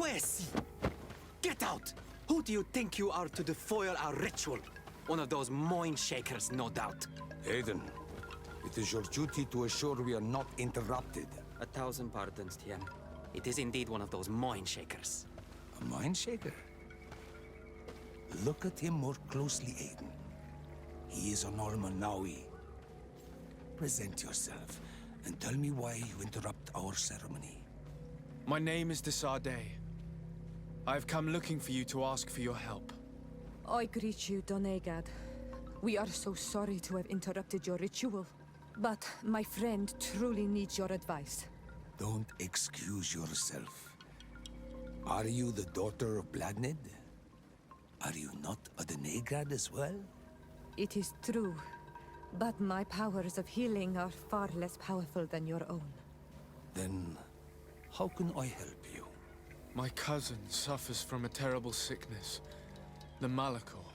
Pues! Get out! Who do you think you are to defoil our ritual? One of those mind shakers, no doubt. Aiden, it is your duty to assure we are not interrupted. 1,000 pardons, Tien. It is indeed one of those mind shakers. A mind shaker? Look at him more closely, Aiden. He is an Almanawi. Present yourself, and tell me why you interrupt our ceremony. My name is Desardet. I have come looking for you to ask for your help. I greet you, Donegad. We are so sorry to have interrupted your ritual. But my friend truly needs your advice. Don't excuse yourself. Are you the daughter of Bladned? Are you not a Donegad as well? It is true, but my powers of healing are far less powerful than your own. Then, how can I help you? My cousin suffers from a terrible sickness, the Malachor.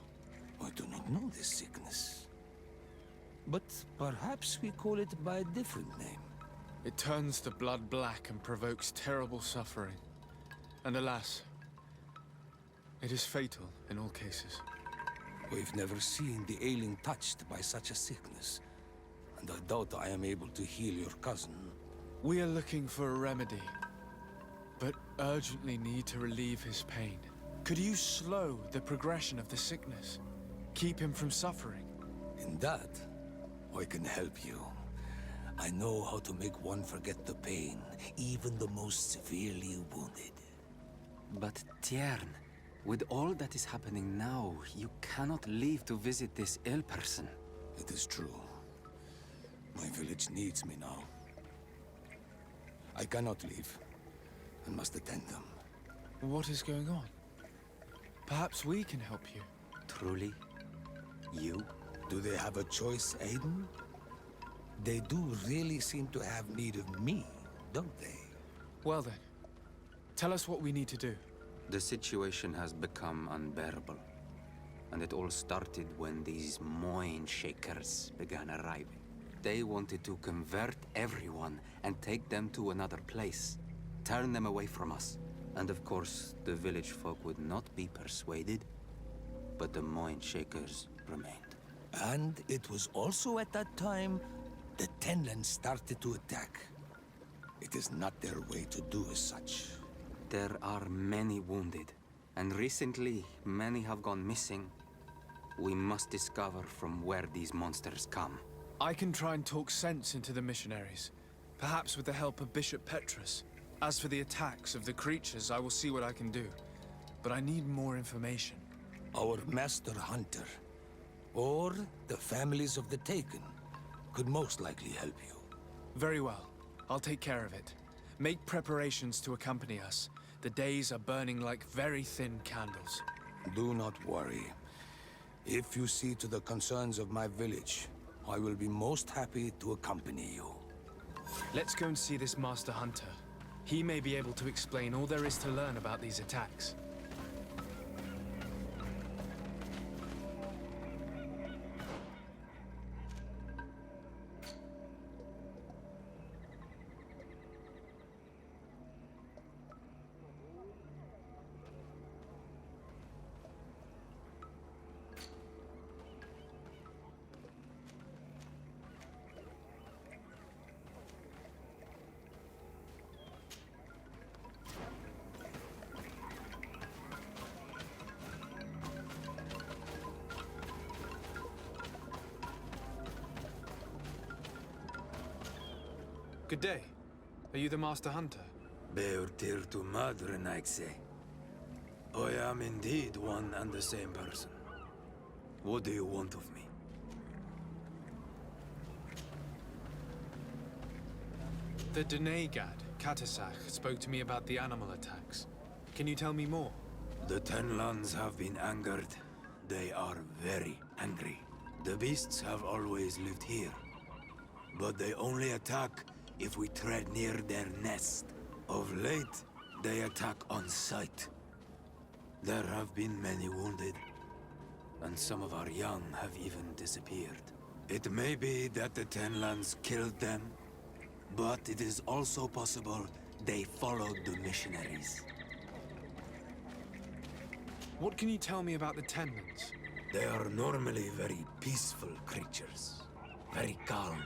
I do not know this sickness. But perhaps we call it by a different name. It turns the blood black and provokes terrible suffering. And alas, it is fatal in all cases. We've never seen the ailing touched by such a sickness, and I doubt I am able to heal your cousin. We are looking for a remedy, but urgently need to relieve his pain. Could you slow the progression of the sickness? Keep him from suffering? In that, I can help you. I know how to make one forget the pain, even the most severely wounded. But Tiern, with all that is happening now, you cannot leave to visit this ill person. It is true. My village needs me now. I cannot leave. I must attend them. What is going on? Perhaps we can help you. Truly? You? Do they have a choice, Aiden? They do really seem to have need of me, don't they? Well then, tell us what we need to do. The situation has become unbearable. And it all started when these mind shakers began arriving. They wanted to convert everyone and take them to another place. Turn them away from us. And of course, the village folk would not be persuaded. But the mind shakers remained. And it was also at that time the Tenlands started to attack. It is not their way to do as such. There are many wounded, and recently many have gone missing. We must discover from where these monsters come. I can try and talk sense into the missionaries, perhaps with the help of Bishop Petrus. As for the attacks of the creatures, I will see what I can do. But I need more information. Our master hunter, or the families of the Taken, could most likely help you. Very well. I'll take care of it. Make preparations to accompany us. The days are burning like very thin candles. Do not worry. If you see to the concerns of my village, I will be most happy to accompany you. Let's go and see this Master Hunter. He may be able to explain all there is to learn about these attacks. Good day. Are you the Master Hunter? Beurtir tu madre, Naixe. I am indeed one and the same person. What do you want of me? The Donegad, Katasach, spoke to me about the animal attacks. Can you tell me more? The Tenlands have been angered. They are very angry. The beasts have always lived here. But they only attack if we tread near their nest. Of late, they attack on sight. There have been many wounded, and some of our young have even disappeared. It may be that the Tenlands killed them, but it is also possible they followed the missionaries. What can you tell me about the Tenlins? They are normally very peaceful creatures, very calm,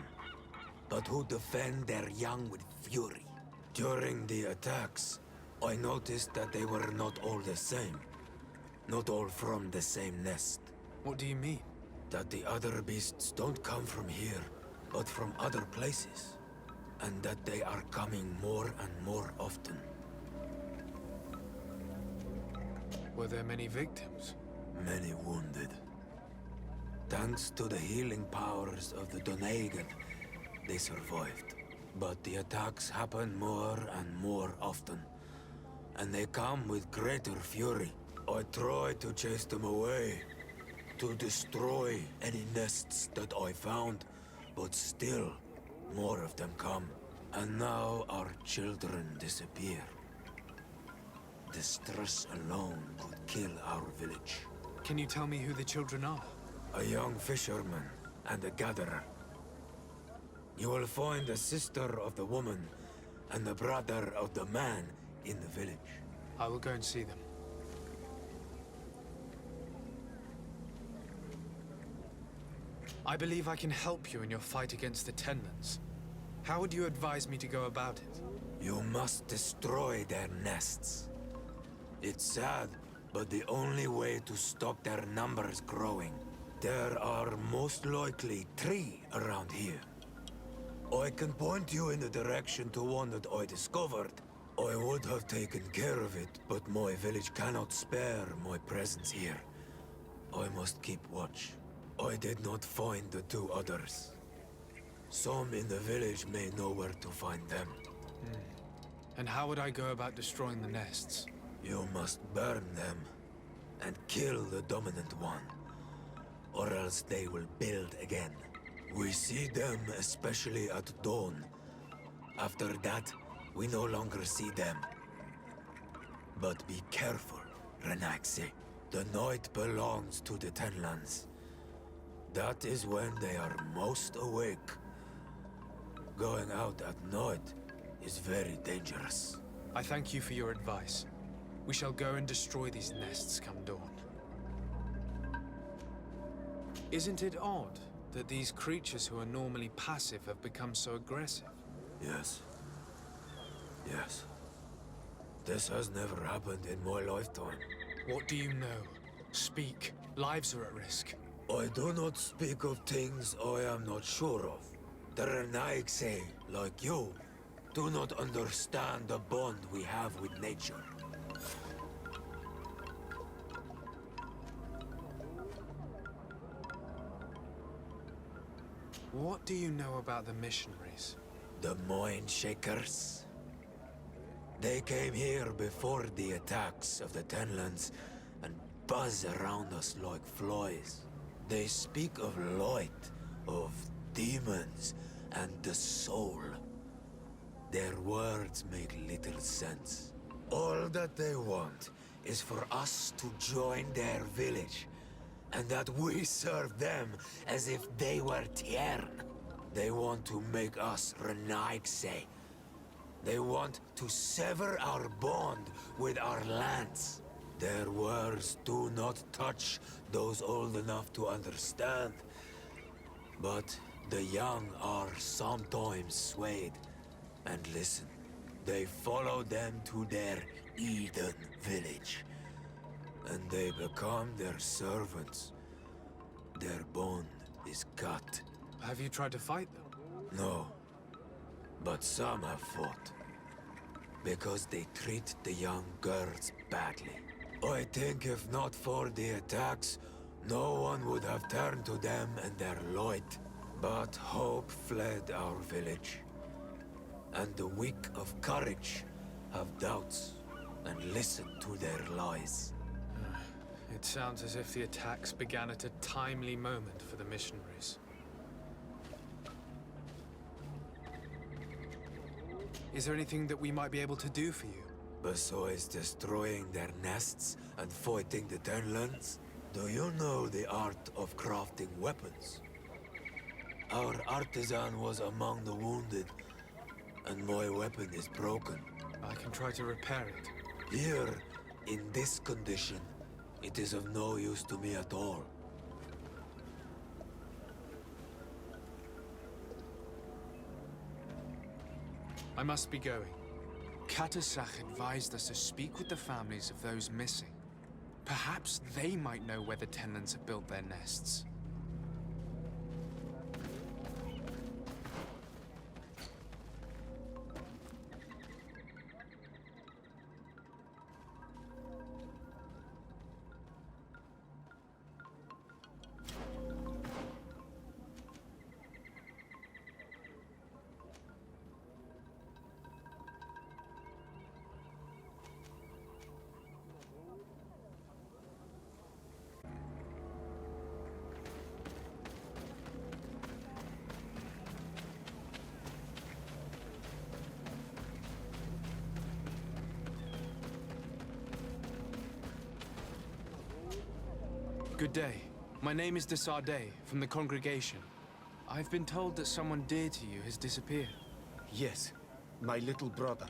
but who defend their young with fury. During the attacks, I noticed that they were not all the same. Not all from the same nest. What do you mean? That the other beasts don't come from here, but from other places. And that they are coming more and more often. Were there many victims? Many wounded. Thanks to the healing powers of the Donegan, they survived. But the attacks happen more and more often. And they come with greater fury. I try to chase them away, to destroy any nests that I found, but still, more of them come. And now our children disappear. The stress alone could kill our village. Can you tell me who the children are? A young fisherman and a gatherer. You will find the sister of the woman and the brother of the man in the village. I will go and see them. I believe I can help you in your fight against the Tenlins. How would you advise me to go about it? You must destroy their nests. It's sad, but the only way to stop their numbers growing. There are most likely 3 around here. I can point you in the direction to one that I discovered. I would have taken care of it, but my village cannot spare my presence here. I must keep watch. I did not find the 2 others. Some in the village may know where to find them. And how would I go about destroying the nests? You must burn them and kill the dominant one, or else they will build again. We see them especially at dawn. After that, we no longer see them. But be careful, Renaxe. The night belongs to the Tenlands. That is when they are most awake. Going out at night is very dangerous. I thank you for your advice. We shall go and destroy these nests come dawn. Isn't it odd that these creatures who are normally passive have become so aggressive? Yes. Yes. This has never happened in my lifetime. What do you know? Speak. Lives are at risk. I do not speak of things I am not sure of. The Renaigse, like you, do not understand the bond we have with nature. What do you know about the missionaries? The Mind Shakers? They came here before the attacks of the Tenlands and buzz around us like flies. They speak of light, of demons, and the soul. Their words make little sense. All that they want is for us to join their village, and that we serve them as if they were Tiern. They want to make us Renaigse. They want to sever our bond with our lands. Their words do not touch those old enough to understand. But the young are sometimes swayed and listen. They follow them to their Eden village. And they become their servants. Their bond is cut. Have you tried to fight them? No. But some have fought. Because they treat the young girls badly. I think if not for the attacks, no one would have turned to them and their light. But hope fled our village. And the weak of courage have doubts and listen to their lies. It sounds as if the attacks began at a timely moment for the missionaries. Is there anything that we might be able to do for you? Besides destroying their nests and fighting the Tenlands, do you know the art of crafting weapons? Our artisan was among the wounded, and my weapon is broken. I can try to repair it. Here, in this condition, It is of no use to me at all. I must be going. Katasach advised us to speak with the families of those missing. Perhaps they might know where the Tenlands have built their nests. Good day. My name is de Sardet, from the congregation. I've been told that someone dear to you has disappeared. Yes, my little brother.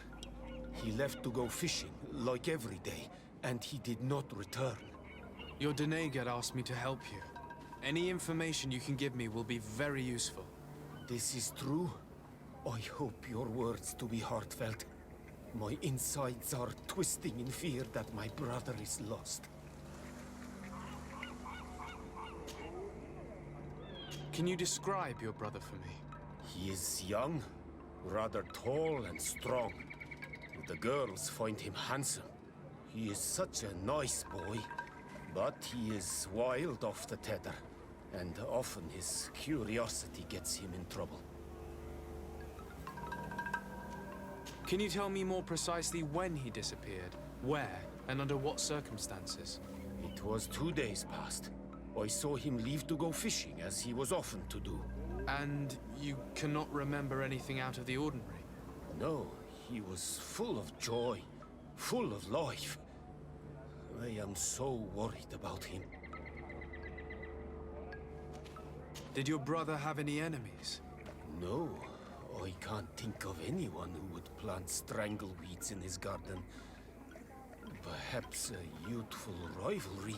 He left to go fishing, like every day, and he did not return. Your Donegad asked me to help you. Any information you can give me will be very useful. This is true? I hope your words to be heartfelt. My insides are twisting in fear that my brother is lost. Can you describe your brother for me? He is young, rather tall and strong. The girls find him handsome. He is such a nice boy, but he is wild off the tether, and often his curiosity gets him in trouble. Can you tell me more precisely when he disappeared, where, and under what circumstances? It was 2 days past. I saw him leave to go fishing, as he was often to do. And you cannot remember anything out of the ordinary? No, he was full of joy, full of life. I am so worried about him. Did your brother have any enemies? No, I can't think of anyone who would plant strangleweeds in his garden. Perhaps a youthful rivalry.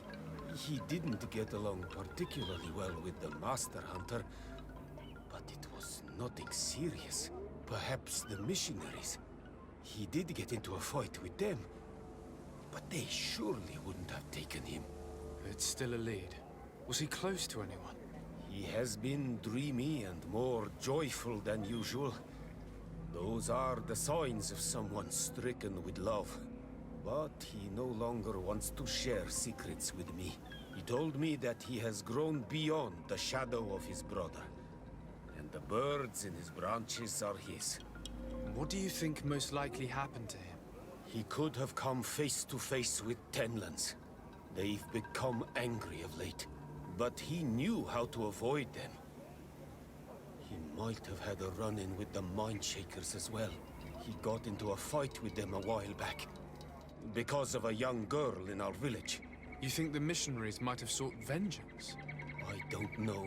He didn't get along particularly well with the Master Hunter, but it was nothing serious. Perhaps the missionaries. He did get into a fight with them, but they surely wouldn't have taken him. It's still a lead. Was he close to anyone? He has been dreamy and more joyful than usual. Those are the signs of someone stricken with love. But he no longer wants to share secrets with me. He told me that he has grown beyond the shadow of his brother. And the birds in his branches are his. What do you think most likely happened to him? He could have come face to face with Tenlands. They've become angry of late. But he knew how to avoid them. He might have had a run-in with the Mindshakers as well. He got into a fight with them a while back. Because of a young girl in our village. You think the missionaries might have sought vengeance? I don't know.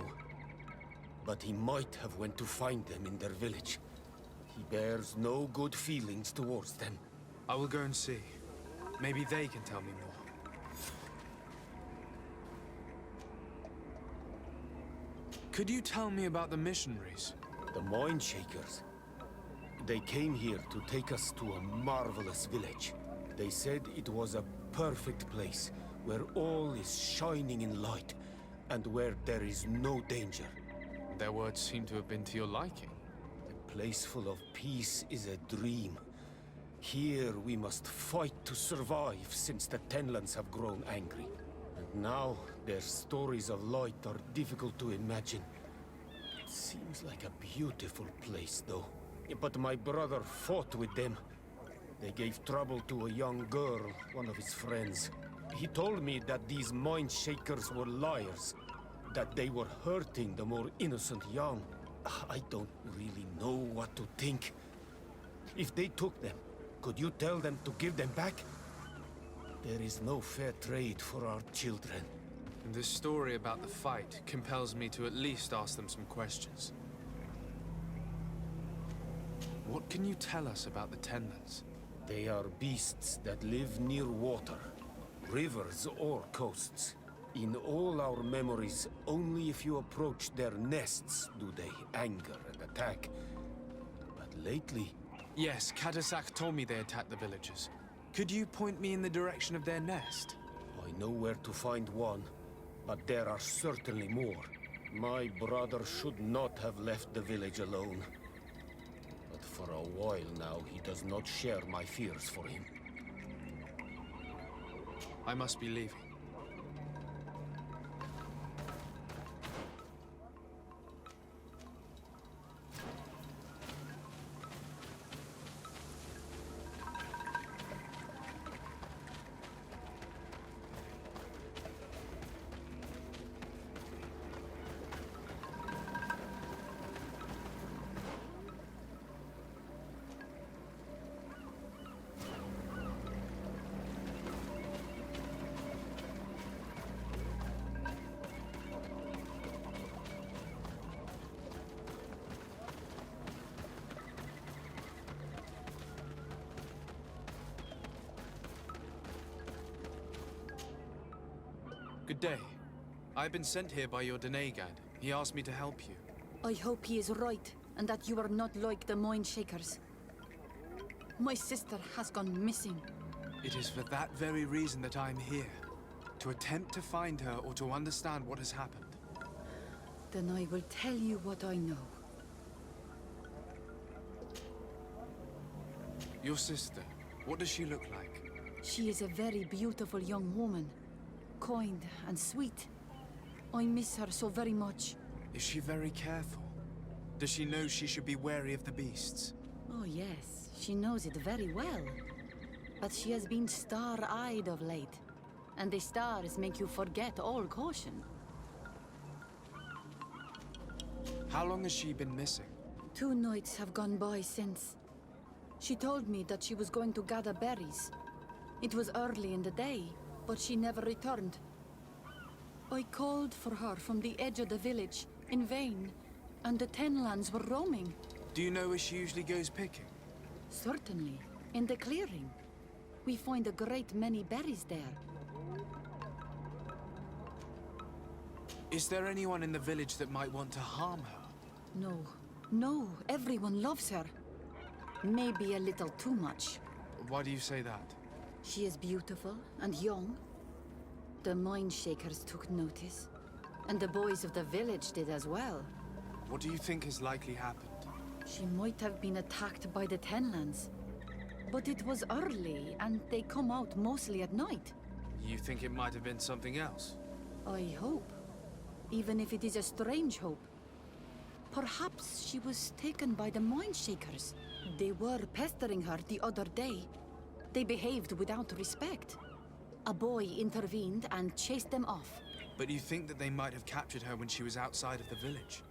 But he might have went to find them in their village. He bears no good feelings towards them. I will go and see. Maybe they can tell me more. Could you tell me about the missionaries? The Mindshakers. They came here to take us to a marvelous village. They said it was a perfect place, where all is shining in light, and where there is no danger. Their words seem to have been to your liking. A place full of peace is a dream. Here we must fight to survive, since the Tenlands have grown angry. And now, their stories of light are difficult to imagine. It seems like a beautiful place, though. But my brother fought with them. They gave trouble to a young girl, one of his friends. He told me that these Mindshakers were liars, that they were hurting the more innocent young. I don't really know what to think. If they took them, could you tell them to give them back? There is no fair trade for our children. This story about the fight compels me to at least ask them some questions. What can you tell us about the Tenlands? They are beasts that live near water. rivers or coasts. In all our memories, only if you approach their nests do they anger and attack. But lately, Yes, Katasak told me they attacked the villagers. Could you point me in the direction of their nest? I know where to find one, but there are certainly more. My brother should not have left the village alone. But for a while now, he does not share my fears for him. I must be leaving. Good day. I've been sent here by your Denegad. He asked me to help you. I hope he is right, and that you are not like the Mind Shakers. My sister has gone missing. It is for that very reason that I'm here. To attempt to find her or to understand what has happened. Then I will tell you what I know. Your sister, what does she look like? She is a very beautiful young woman. Kind and sweet. I miss her so very much. Is she very careful? Does she know she should be wary of the beasts? Oh yes, she knows it very well. But she has been star-eyed of late. And the stars make you forget all caution. How long has she been missing? 2 nights have gone by since. She told me that she was going to gather berries. It was early in the day, but she never returned. I called for her from the edge of the village, in vain, and the Tenlands were roaming. Do you know where she usually goes picking? Certainly, in the clearing. We find a great many berries there. Is there anyone in the village that might want to harm her? No, everyone loves her. Maybe a little too much. Why do you say that? She is beautiful and young. The Mind Shakers took notice. And the boys of the village did as well. What do you think has likely happened? She might have been attacked by the Tenlands. But it was early, and they come out mostly at night. You think it might have been something else? I hope. Even if it is a strange hope. Perhaps she was taken by the Mind Shakers. They were pestering her the other day. They behaved without respect. A boy intervened and chased them off. But you think that they might have captured her when she was outside of the village?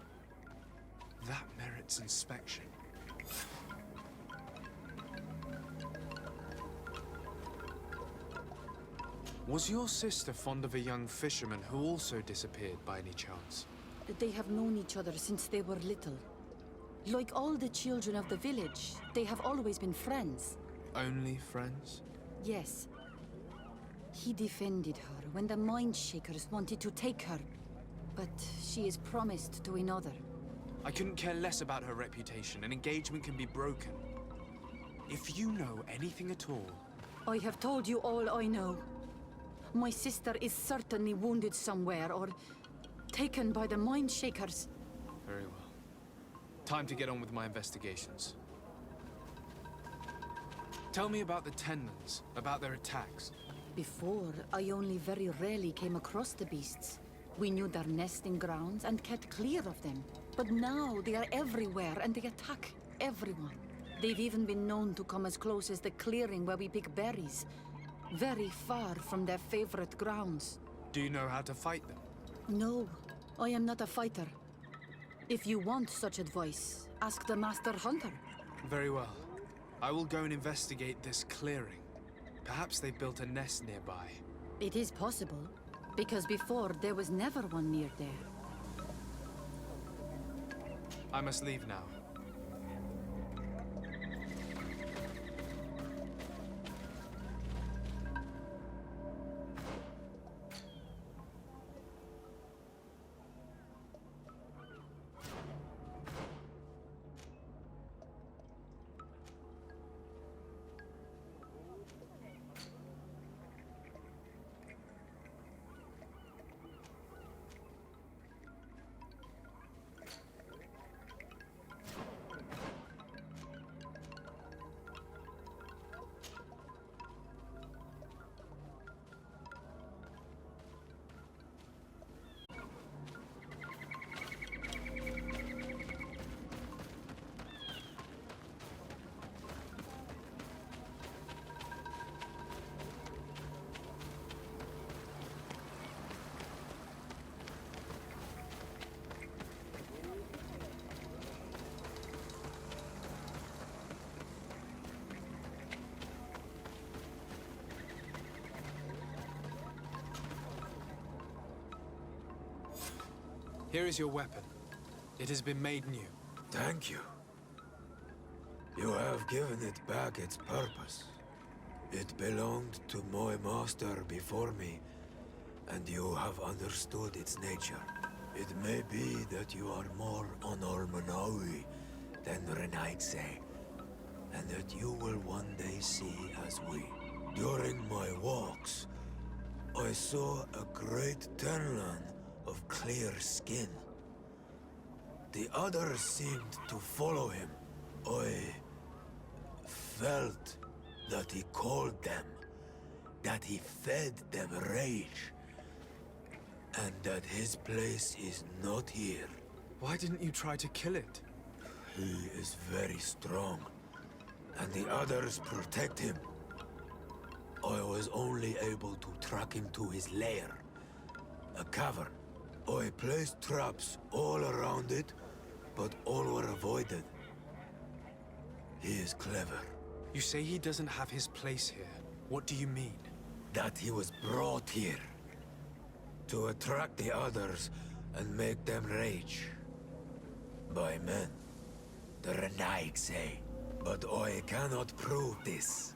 That merits inspection. Was your sister fond of a young fisherman who also disappeared by any chance? They have known each other since they were little. Like all the children of the village, they have always been friends. Only friends? Yes. He defended her when the Mind Shakers wanted to take her. But she is promised to another. I couldn't care less about her reputation. An engagement can be broken. If you know anything at all... I have told you all I know. My sister is certainly wounded somewhere, or taken by the Mind Shakers. Very well. Time to get on with my investigations. Tell me about the Tenlands, about their attacks. Before, I only very rarely came across the beasts. We knew their nesting grounds and kept clear of them. But now they are everywhere and they attack everyone. They've even been known to come as close as the clearing where we pick berries. Very far from their favorite grounds. Do you know how to fight them? No, I am not a fighter. If you want such advice, ask the Master Hunter. Very well. I will go and investigate this clearing. Perhaps they built a nest nearby. It is possible, because before there was never one near there. I must leave now. Here is your weapon. It has been made new. Thank you. You have given it back its purpose. It belonged to my master before me, and you have understood its nature. It may be that you are more on Almanawi than Renaigse, and that you will one day see as we. During my walks, I saw a great Tenlan of clear skin. The others seemed to follow him. I felt that he called them, that he fed them rage, and that his place is not here. Why didn't you try to kill it? He is very strong, and the others protect him. I was only able to track him to his lair, a cavern. I placed traps all around it, but all were avoided. He is clever. You say he doesn't have his place here. What do you mean? That he was brought here to attract the others and make them rage. By men, the Renaig say. But I cannot prove this.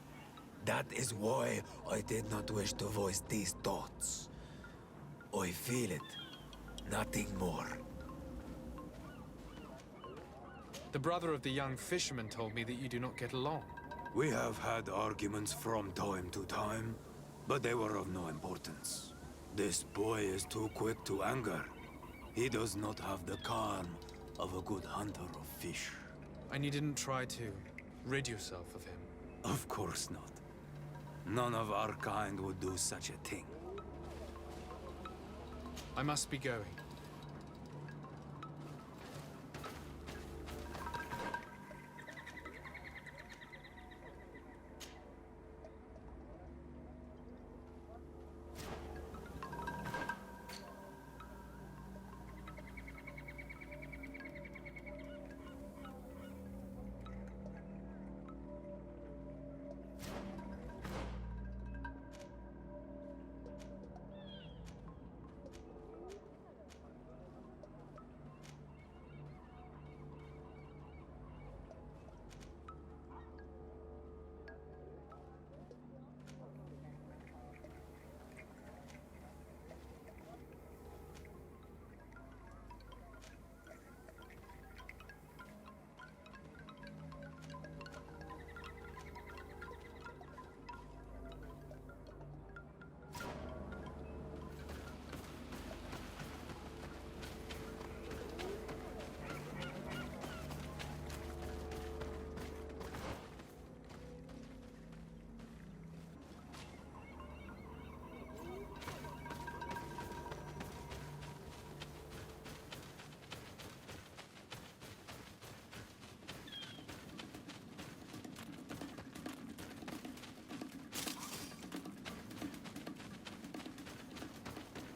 That is why I did not wish to voice these thoughts. I feel it, nothing more. The brother of the young fisherman told me that you do not get along. We have had arguments from time to time, but they were of no importance. This boy is too quick to anger. He does not have the calm of a good hunter of fish. And you didn't try to rid yourself of him? Of course not. None of our kind would do such a thing. I must be going.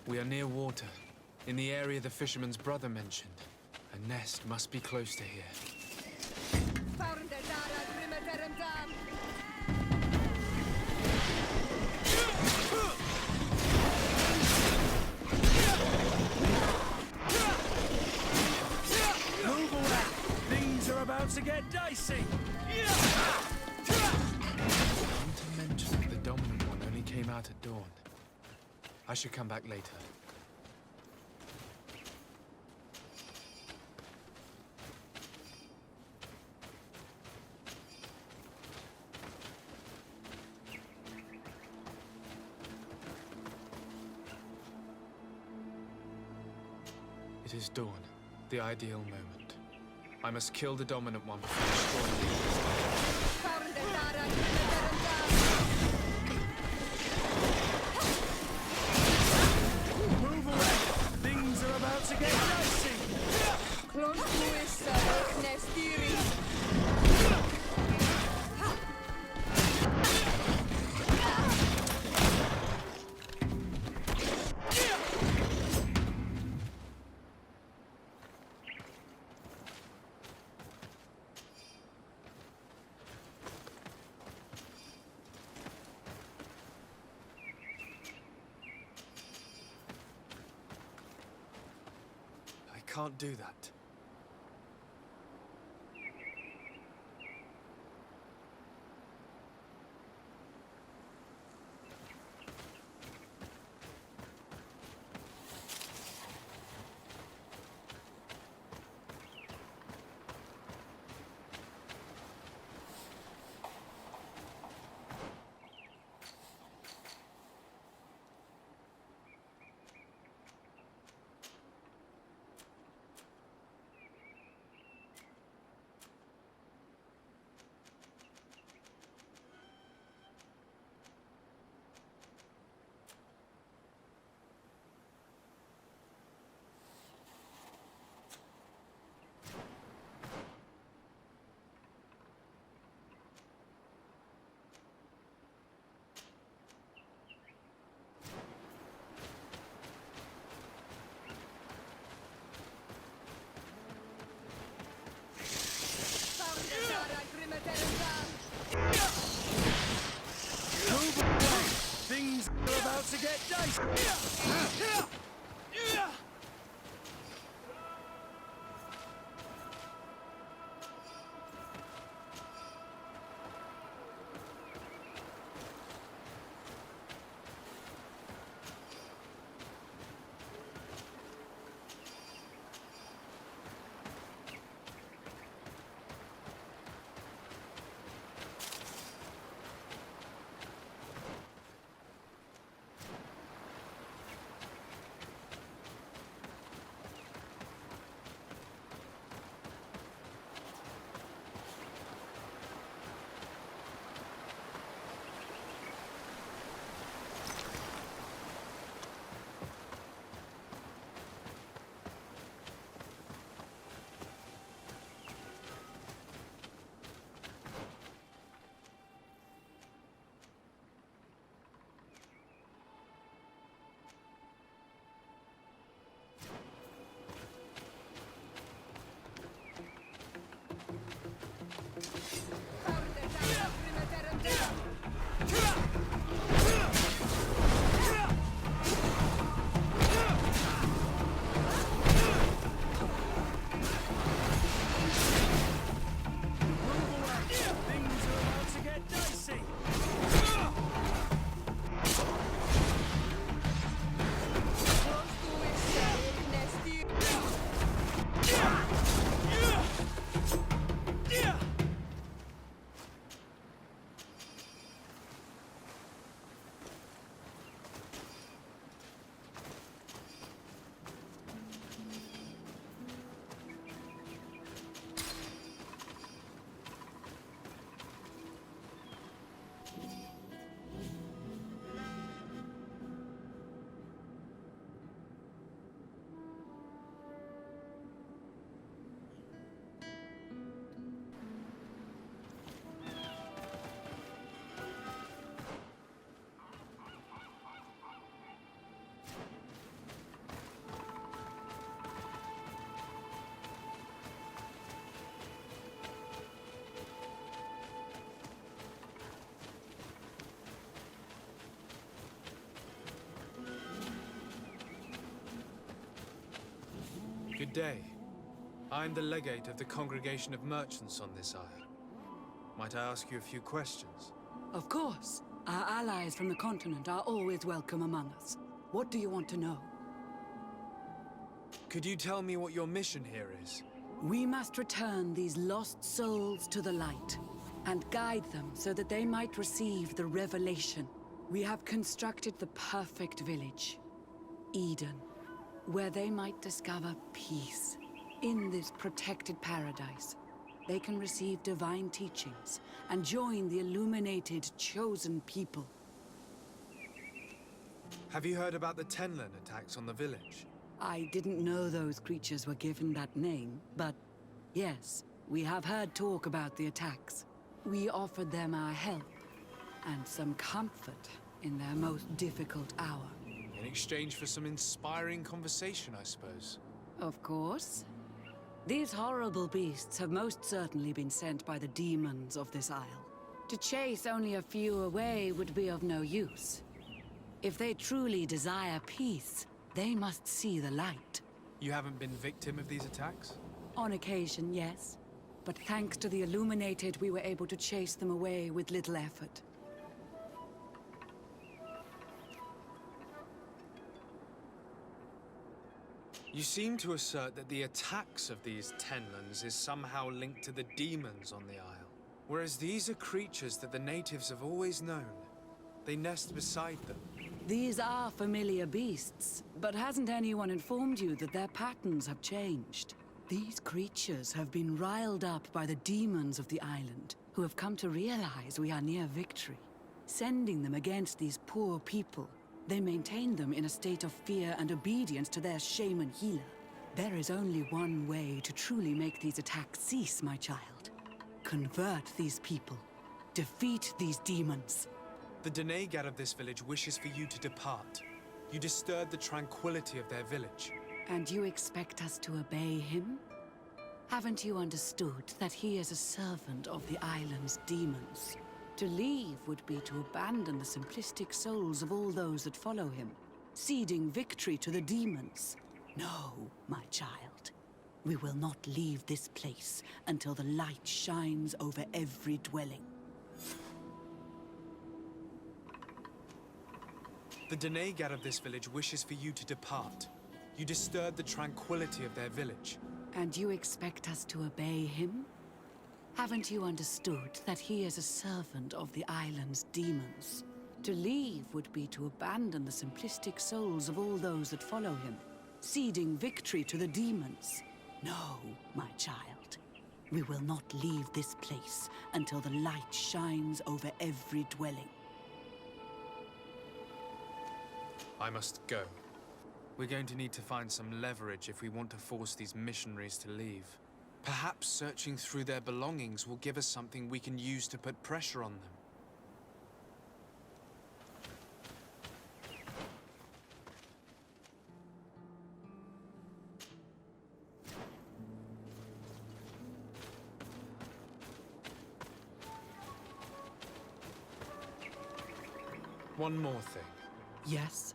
We are near water, in the area the fisherman's brother mentioned. A nest must be close to here. Move away! Things are about to get dicey! Come to mention the dominant one only came out at dawn. I should come back later. It is dawn, the ideal moment. I must kill the dominant one before destroying the Move away! Things are about to get dicey! can't do that. Things are about to get dicey. Good day. I'm the legate of the Congregation of Merchants on this isle. Might I ask you a few questions? Of course. Our allies from the continent are always welcome among us. What do you want to know? Could you tell me what your mission here is? We must return these lost souls to the light and guide them so that they might receive the revelation. We have constructed the perfect village, Eden, where they might discover peace. In this protected paradise, they can receive divine teachings and join the illuminated, chosen people. Have you heard about the Tenlin attacks on the village? I didn't know those creatures were given that name, but yes, we have heard talk about the attacks. We offered them our help and some comfort in their most difficult hour. In exchange for some inspiring conversation, I suppose. Of course. These horrible beasts have most certainly been sent by the demons of this isle. To chase only a few away would be of no use. If they truly desire peace, they must see the light. You haven't been victim of these attacks? On occasion, yes. But thanks to the Illuminated, we were able to chase them away with little effort. You seem to assert that the attacks of these Tenlands is somehow linked to the demons on the Isle. Whereas these are creatures that the natives have always known. They nest beside them. These are familiar beasts, but hasn't anyone informed you that their patterns have changed? These creatures have been riled up by the demons of the island, who have come to realize we are near victory. Sending them against these poor people, they maintain them in a state of fear and obedience to their shaman healer. There is only one way to truly make these attacks cease, my child. Convert these people. Defeat these demons. The Donegad of this village wishes for you to depart. You disturb the tranquility of their village. And you expect us to obey him? Haven't you understood that he is a servant of the island's demons? To leave would be to abandon the simplistic souls of all those that follow him, ceding victory to the demons. No, my child. We will not leave this place until the light shines over every dwelling. The Donegad of this village wishes for you to depart. You disturb the tranquility of their village. And you expect us to obey him? Haven't you understood that he is a servant of the island's demons? To leave would be to abandon the simplistic souls of all those that follow him, ceding victory to the demons. No, my child. We will not leave this place until the light shines over every dwelling. I must go. We're going to need to find some leverage if we want to force these missionaries to leave. Perhaps searching through their belongings will give us something we can use to put pressure on them. One more thing. Yes?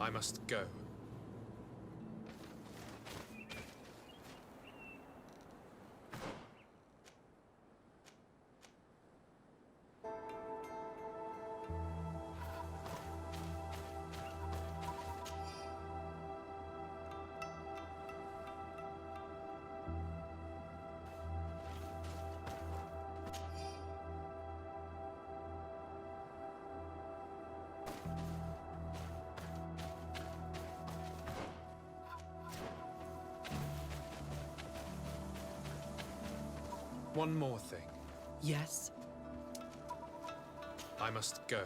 I must go. One more thing. Yes? I must go.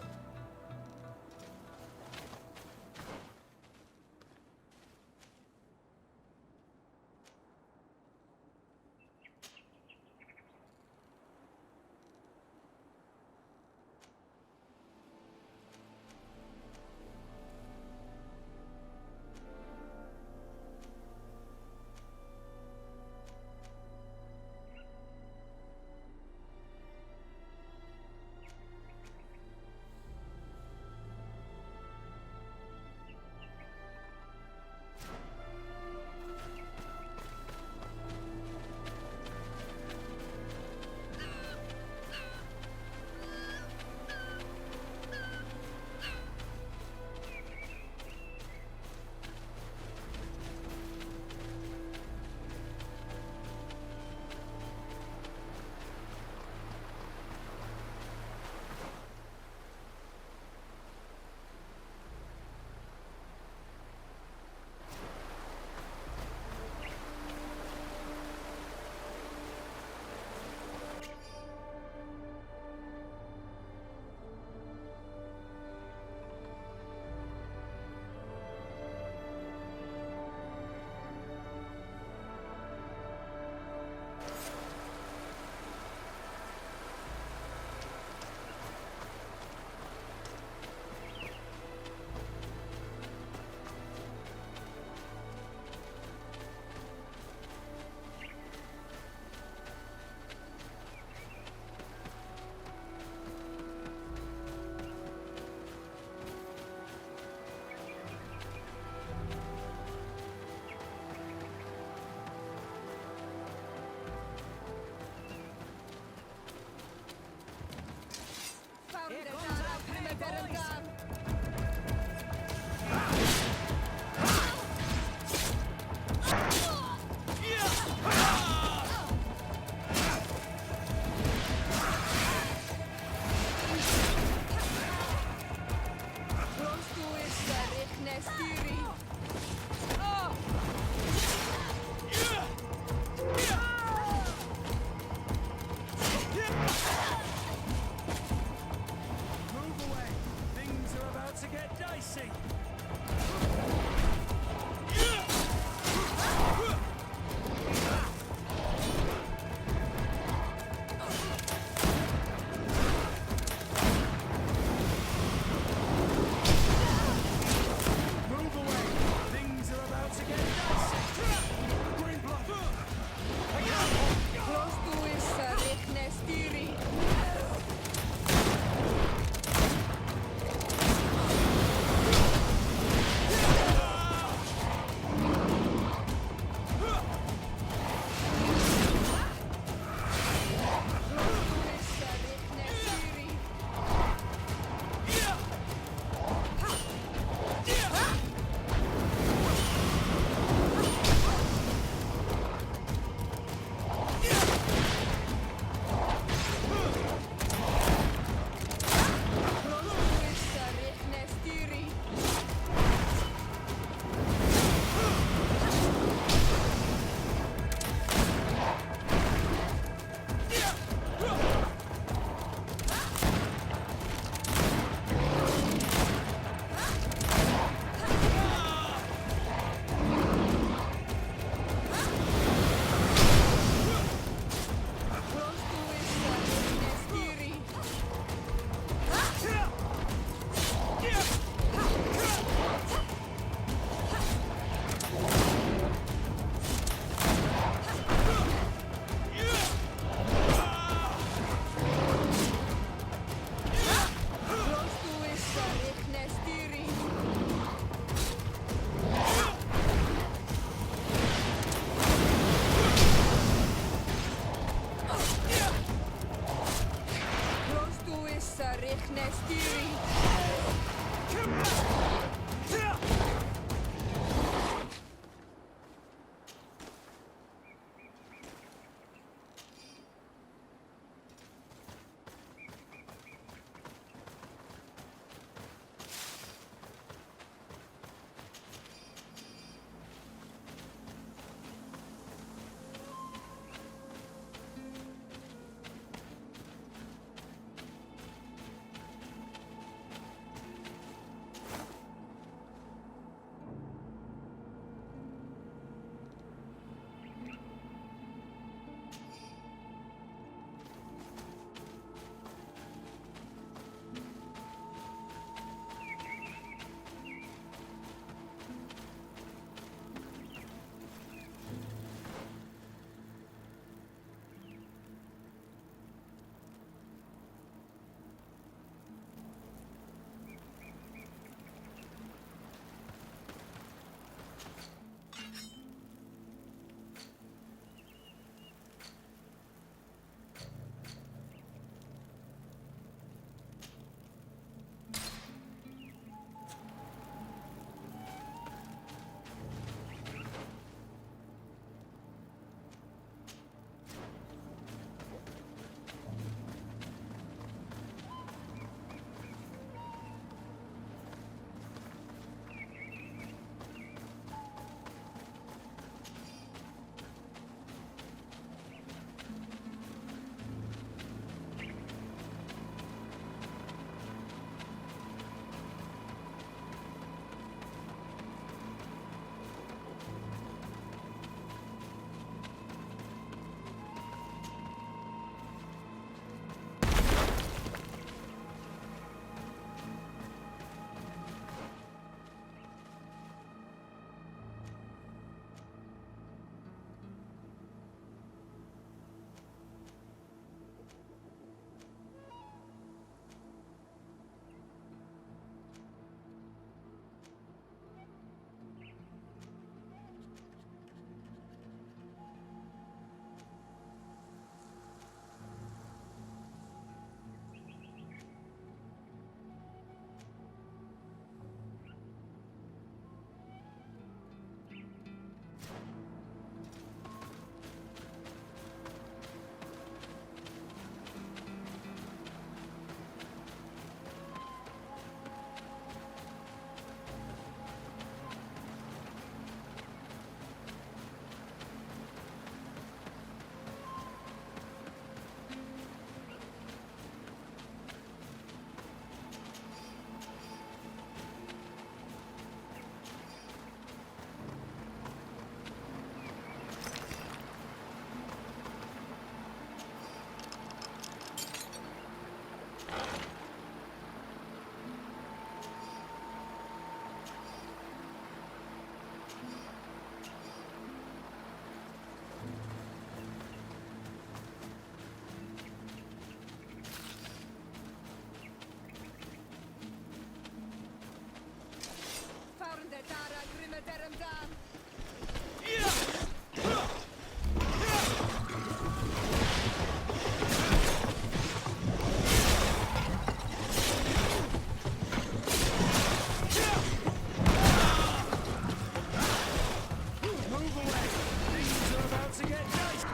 to get dicey.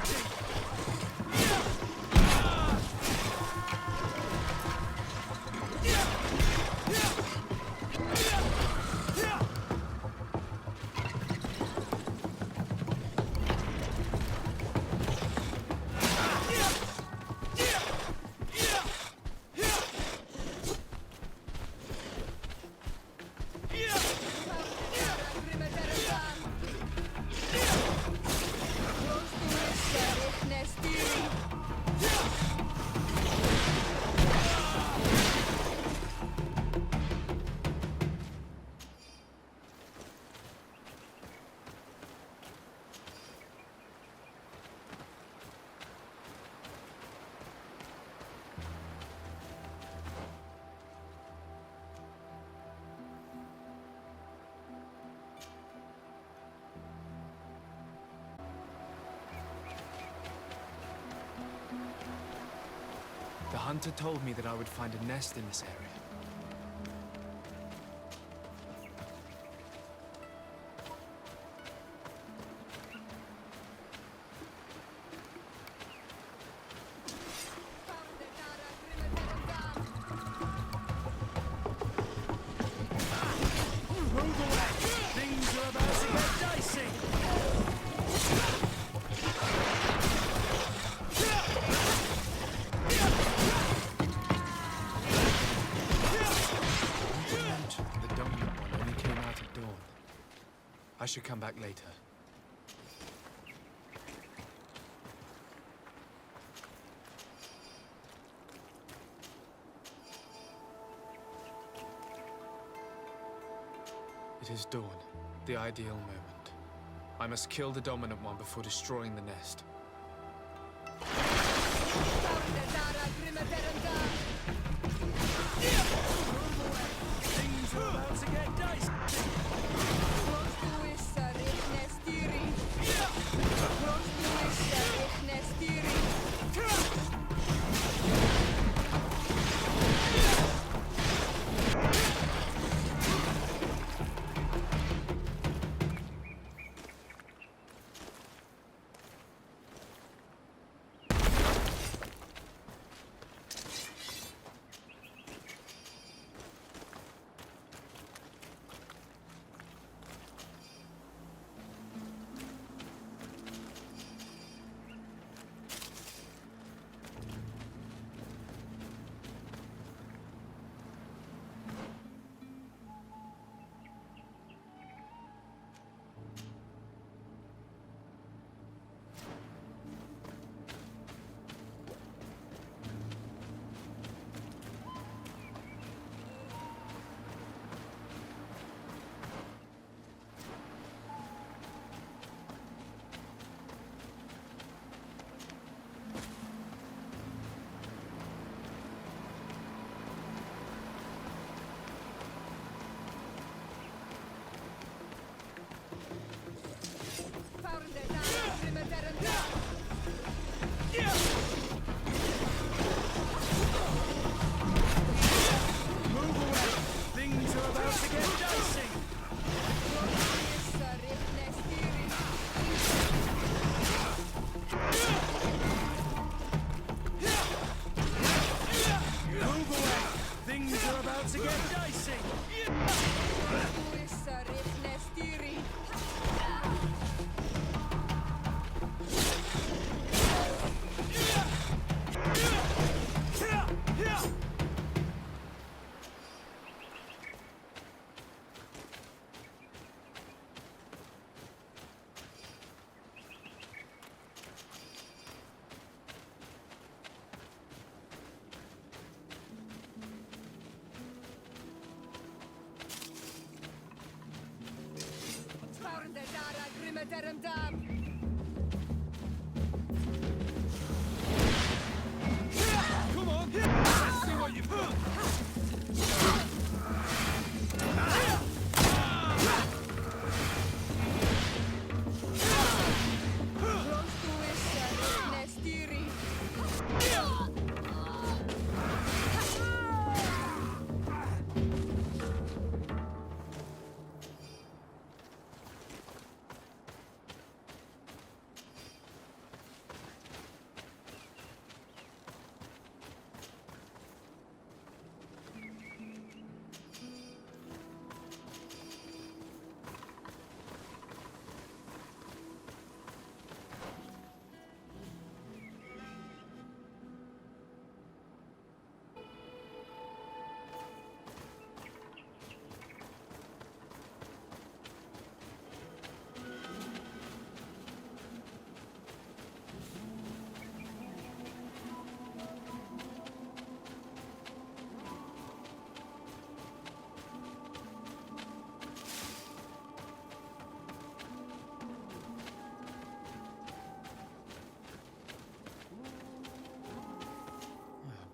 The hunter told me that I would find a nest in this area. Move away. Things are about to get dicey. The dominant one only came out at dawn. I should come back later. It is dawn, the ideal moment. I must kill the dominant one before destroying the nest. Things are about to get dicey. Come on, let's see what you've got.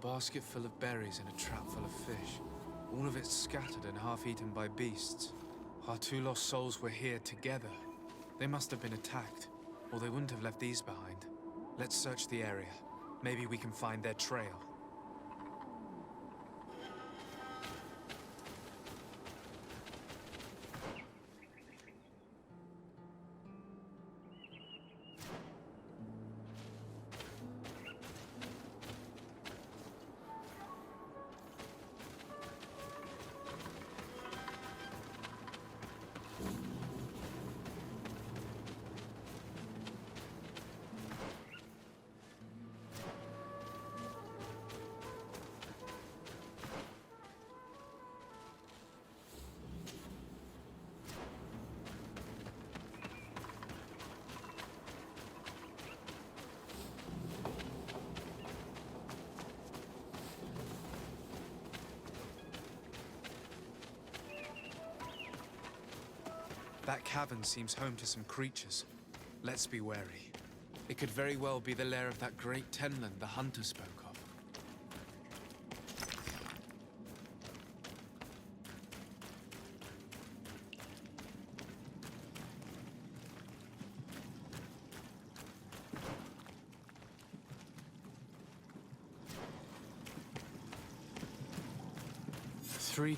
basket full of berries and a trap full of fish. All of it scattered and half-eaten by beasts. Our two lost souls were here together. They must have been attacked, or they wouldn't have left these behind. Let's search the area. Maybe we can find their trail. That cavern seems home to some creatures. Let's be wary. It could very well be the lair of that great Tenland the hunter spoke of. Three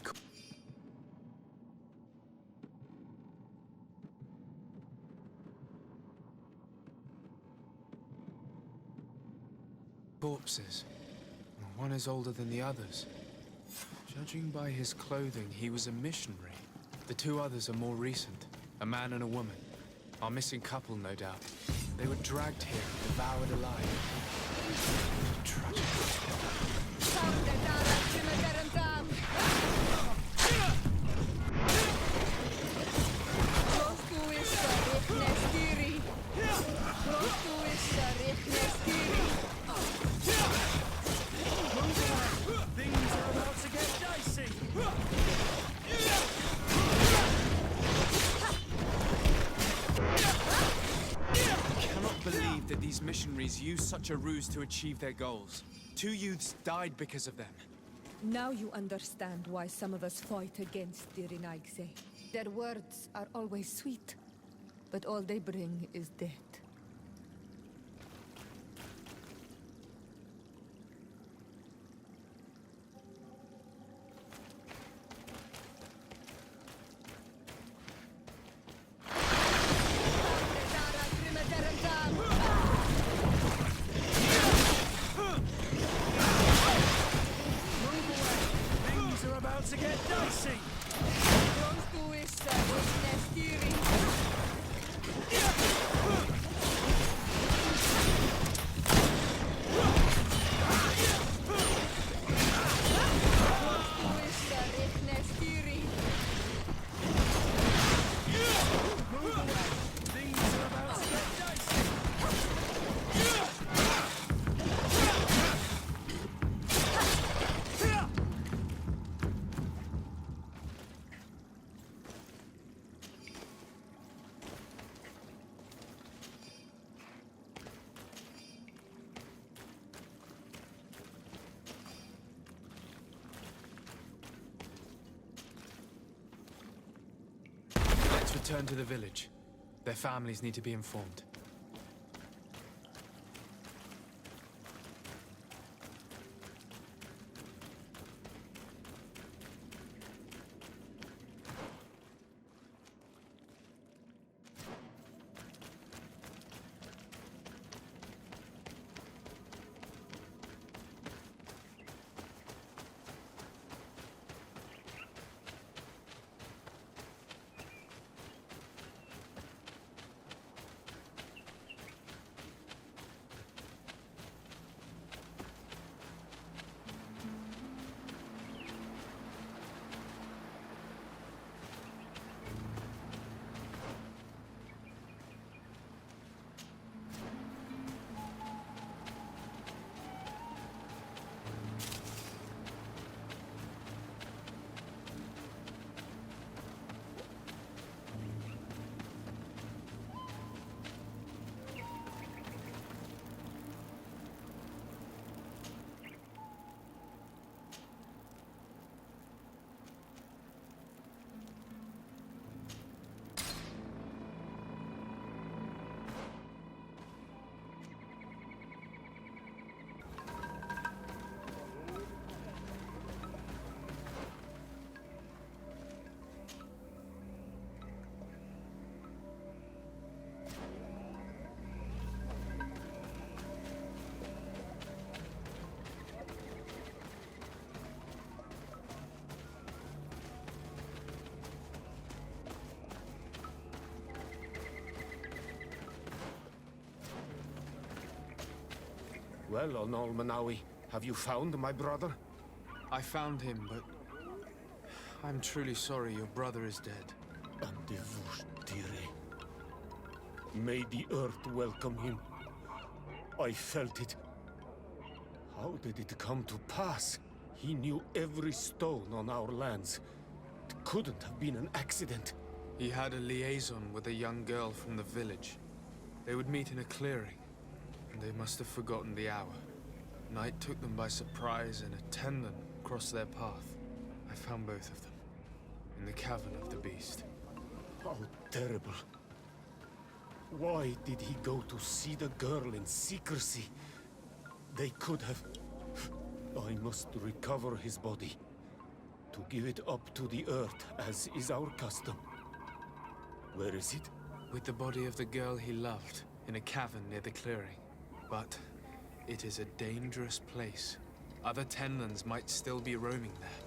corpses. One is older than the others. Judging by his clothing, he was a missionary. The two others are more recent, a man and a woman. Our missing couple, no doubt. They were dragged here, devoured alive. Tragic. These missionaries used such a ruse to achieve their goals. 2 youths died because of them. Now you understand why some of us fight against the Renaigse. Their words are always sweet, but all they bring is death. Return to the village. Their families need to be informed. Well, on Almanawi, have you found my brother? I found him, but I'm truly sorry your brother is dead. May the earth welcome him. I felt it. How did it come to pass? He knew every stone on our lands. It couldn't have been an accident. He had a liaison with a young girl from the village. They would meet in a clearing, and they must have forgotten the hour. Night took them by surprise, and a Tenlin crossed their path. I found both of them, in the cavern of the beast. How terrible. Why did he go to see the girl in secrecy? They could have... I must recover his body. To give it up to the earth, as is our custom. Where is it? With the body of the girl he loved, in a cavern near the clearing. But it is a dangerous place. Other Tenlins might still be roaming there,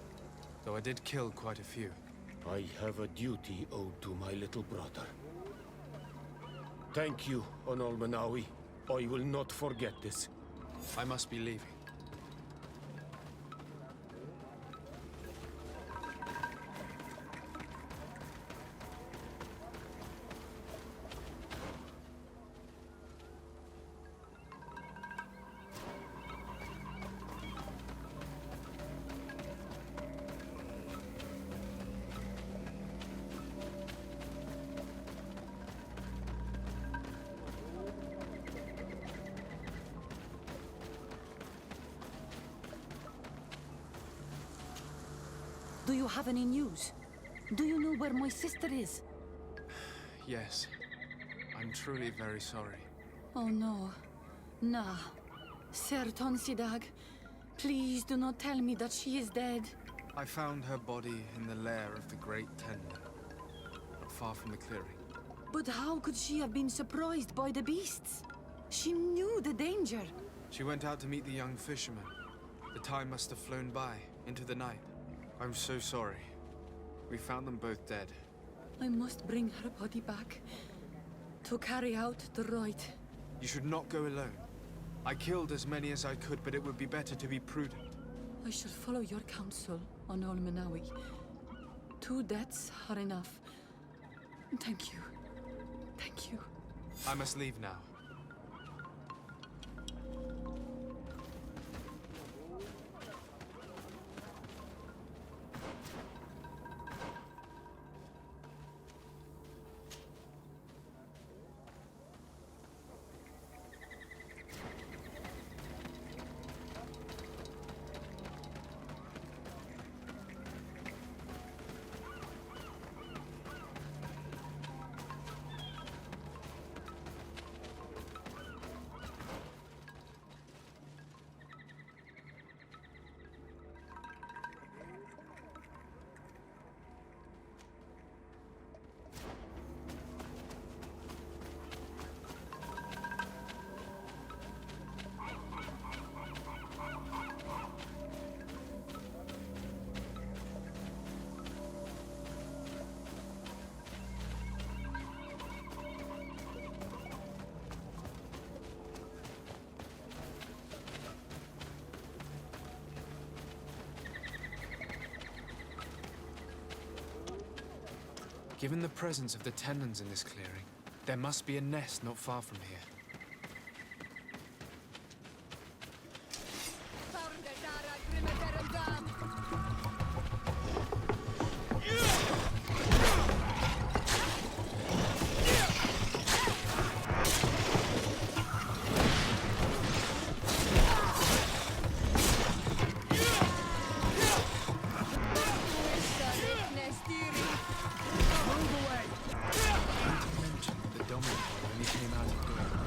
though I did kill quite a few. I have a duty owed to my little brother. Thank you, Onol Manawi. I will not forget this. I must be leaving. Do you have any news? Do you know where my sister is? Yes. I'm truly very sorry. Oh no. Nah. Ser Tonsidag, please do not tell me that she is dead. I found her body in the lair of the Great Tenlin, not far from the clearing. But how could she have been surprised by the beasts? She knew the danger. She went out to meet the young fisherman. The time must have flown by, into the night. I'm so sorry. We found them both dead. I must bring her body back to carry out the rite. You should not go alone. I killed as many as I could, but it would be better to be prudent. I shall follow your counsel, Onol Manawi. 2 deaths are enough. Thank you. Thank you. I must leave now. Given the presence of the Tenlins in this clearing, there must be a nest not far from here. The dominant when he came out of door.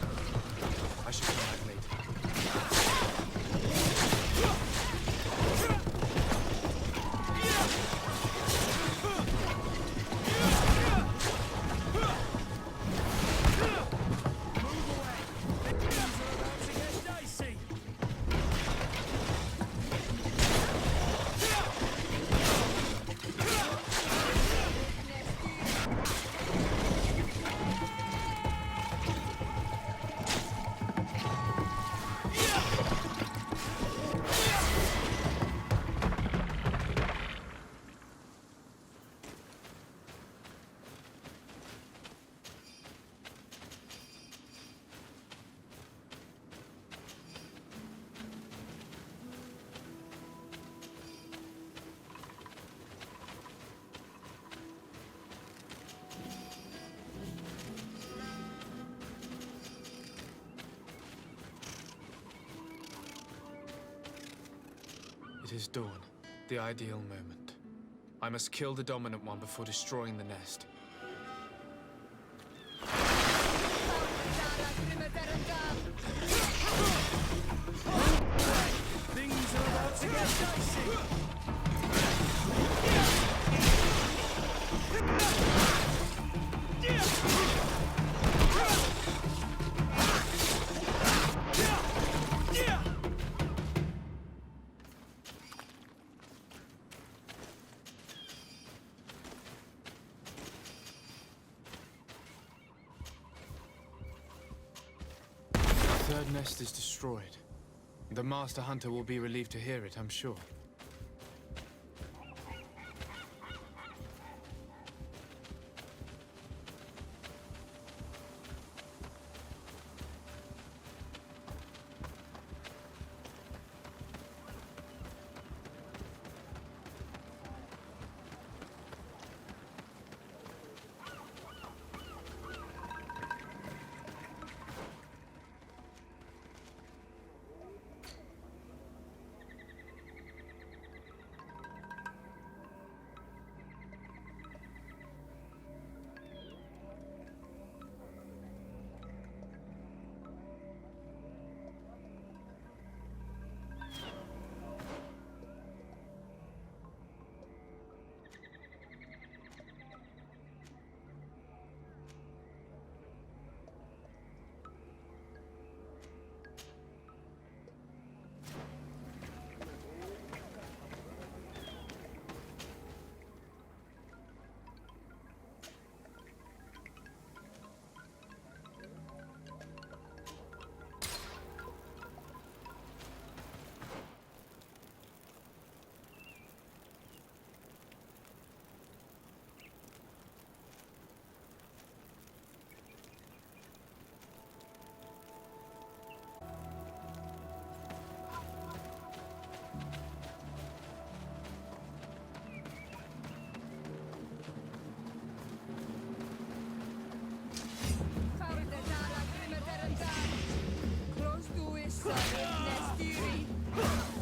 It is dawn, the ideal moment. I must kill the dominant one before destroying the nest. Things are about to get dicey. The third nest is destroyed. The Master Hunter will be relieved to hear it, I'm sure.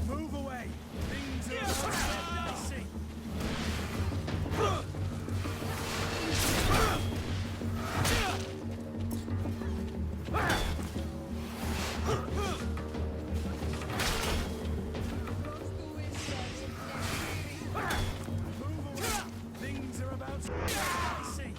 Move away. Things are about to get dicey. Things are about to get dicey.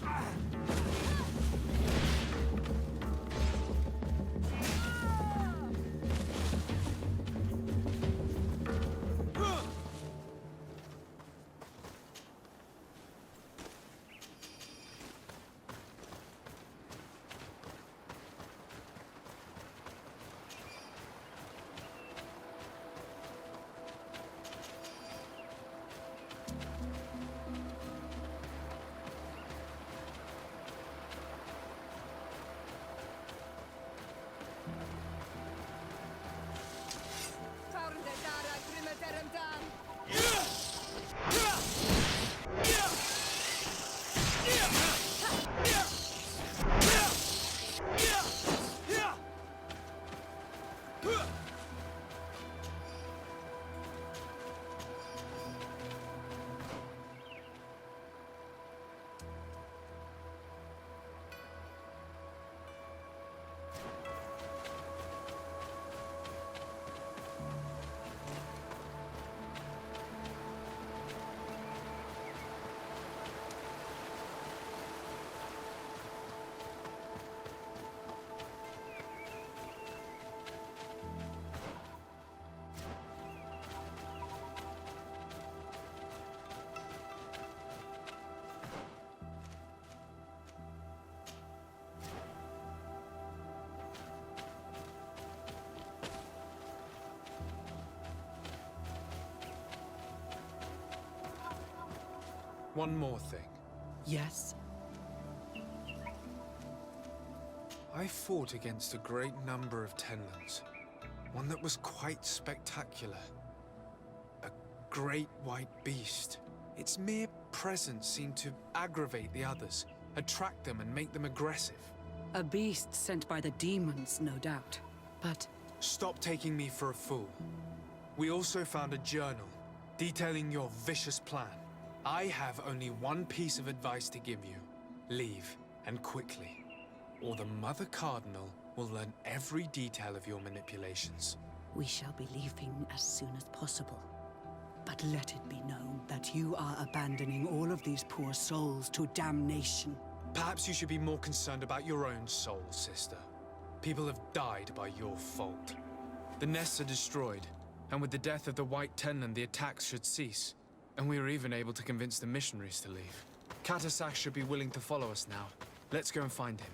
One more thing. Yes? I fought against a great number of Tenlans. One that was quite spectacular. A great white beast. Its mere presence seemed to aggravate the others, attract them and make them aggressive. A beast sent by the demons, no doubt. But Stop taking me for a fool. We also found a journal detailing your vicious plan. I have only one piece of advice to give you. Leave, and quickly. Or the Mother Cardinal will learn every detail of your manipulations. We shall be leaving as soon as possible. But let it be known that you are abandoning all of these poor souls to damnation. Perhaps you should be more concerned about your own soul, sister. People have died by your fault. The nests are destroyed, and with the death of the White Tenland, the attacks should cease. And we were even able to convince the missionaries to leave. Katasak should be willing to follow us now. Let's go and find him.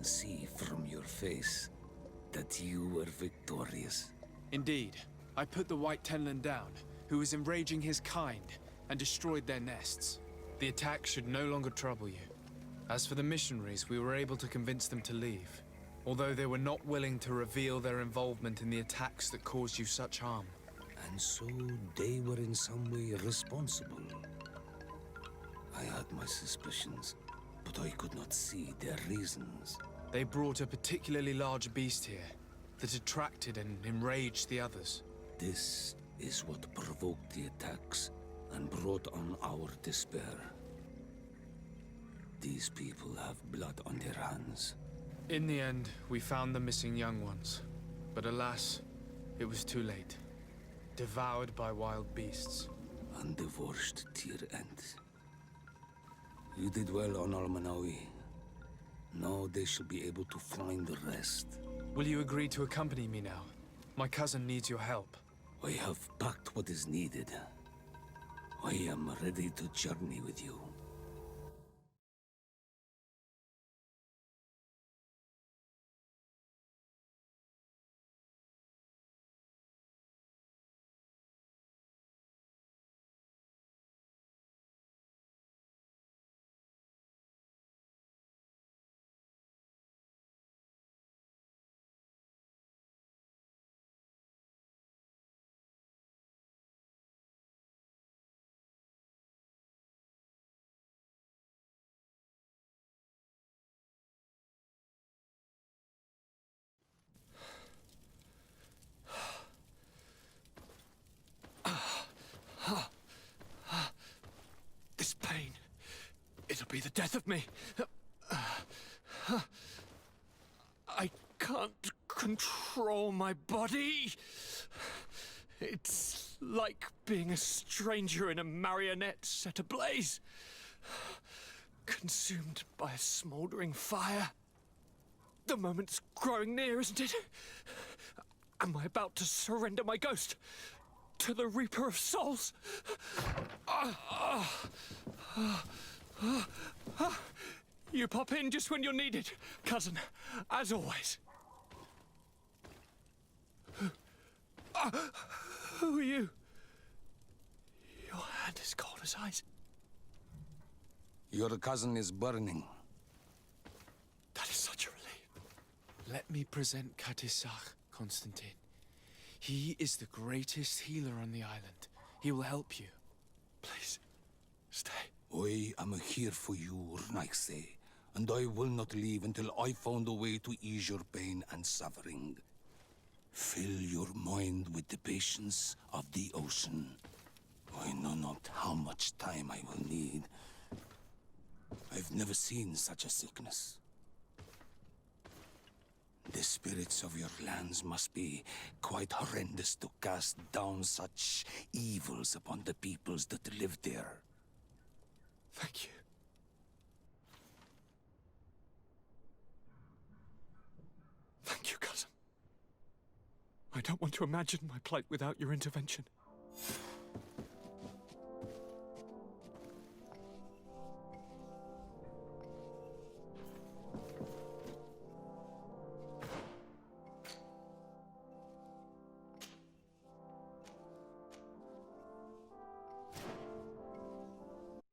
See from your face that you were victorious. Indeed. I put the White Tenland down, who was enraging his kind, and destroyed their nests. The attack should no longer trouble you. As for the missionaries, we were able to convince them to leave, although they were not willing to reveal their involvement in the attacks that caused you such harm. And so they were in some way responsible. I had my suspicions, but I could not see their reasons. They brought a particularly large beast here that attracted and enraged the others. This is what provoked the attacks and brought on our despair. These people have blood on their hands. In the end, we found the missing young ones. But alas, it was too late. Devoured by wild beasts. And divorced to your end. You did well on Almanawi. Now they shall be able to find the rest. Will you agree to accompany me now? My cousin needs your help. I have packed what is needed. I am ready to journey with you. It'll be the death of me. I can't control my body. It's like being a stranger in a marionette set ablaze. Consumed by a smouldering fire. The moment's growing near, isn't it? Am I about to surrender my ghost to the Reaper of Souls? You pop in just when you're needed, cousin, as always. Who are you? Your hand is cold as ice. Your cousin is burning. That is such a relief. Let me present Katisach, Constantine. He is the greatest healer on the island. He will help you. Please, stay. I am here for you, Urnaxe, and I will not leave until I found a way to ease your pain and suffering. Fill your mind with the patience of the ocean. I know not how much time I will need. I've never seen such a sickness. The spirits of your lands must be quite horrendous to cast down such evils upon the peoples that live there. Thank you. Thank you, cousin. I don't want to imagine my plight without your intervention.